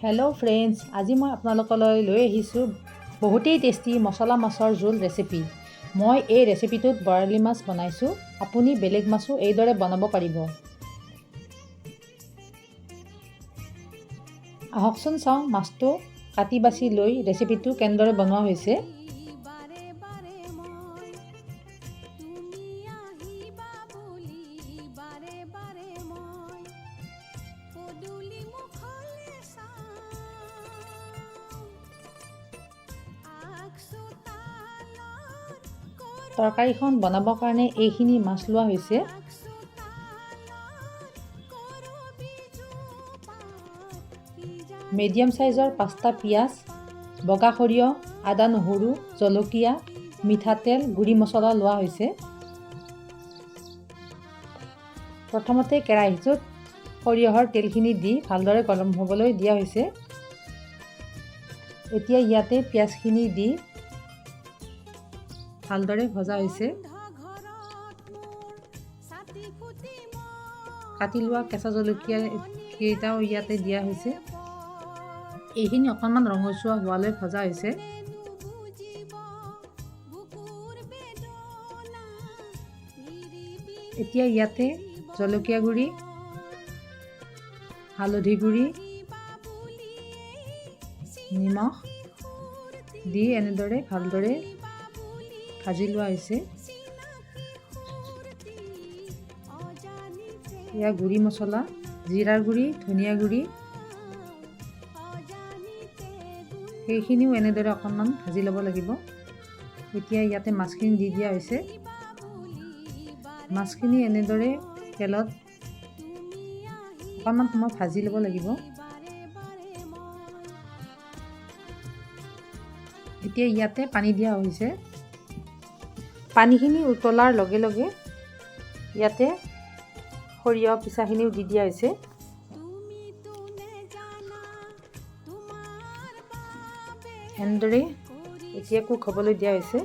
Hello' friends, আজি মই আপোনালোকলৈ লৈ আহিছোঁ বহুতেই টেষ্টি মছলা মাছৰ জোল ৰেচিপি। মই এই ৰেচিপিটোত বৰালি মাছ বনাইছোঁ। আপুনি বেলেগ মাছো এইদৰে বনাব পাৰিব। আহকচোন চাওঁ মাছটো কাটি বাছি লৈ ৰেচিপিটো কেনেদৰে বনোৱা হৈছে। তৰকাৰীখন বনাবৰ কাৰণে এইখিনি মাছ লোৱা হৈছে। মিডিয়াম সাইজৰ 5টা পিঁয়াজ, বগা সৰিয়হ, আদা নহৰু, জলকীয়া, মিঠাতেল, গুড়ি মছলা লোৱা হৈছে। প্ৰথমতে কেৰাহীটোত সৰিয়হৰ তেলখিনি দি ভালদৰে গৰম হ'বলৈ দিয়া হৈছে। এতিয়া ইয়াতে পিঁয়াজখিনি দি ভালদৰে ভজা হৈছে। কাটি লোৱা কেঁচা জলকীয়া কেইটাও ইয়াতে দিয়া হৈছে। এইখিনি অকণমান ৰঙচুৱা হোৱালৈ ভজা হৈছে। এতিয়া ইয়াতে জলকীয়া গুড়ি, হালধি গুড়ি, নিমখ দি এনেদৰে ভালদৰে ভাজি লোৱা হৈছে। এয়া গুড়ি মছলা, জিৰাৰ গুড়ি, ধনিয়া গুড়ি, সেইখিনিও এনেদৰে অকণমান ভাজি ল'ব লাগিব। এতিয়া ইয়াতে মাছখিনি দি দিয়া হৈছে। মাছখিনি এনেদৰে তেলত অকণমান সময় ভাজি ল'ব লাগিব। এতিয়া ইয়াতে পানী দিয়া হৈছে। পানীখিনি উতলাৰ লগে লগে ইয়াতে সৰিয়হ পিচাখিনিও দি দিয়া হৈছে। এনেদৰে এতিয়া কুক হ'বলৈ দিয়া হৈছে।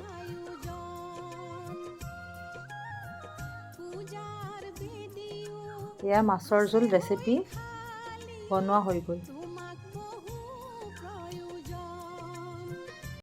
এয়া মাছৰ জোল ৰেচিপি বনোৱা হৈ গ'ল।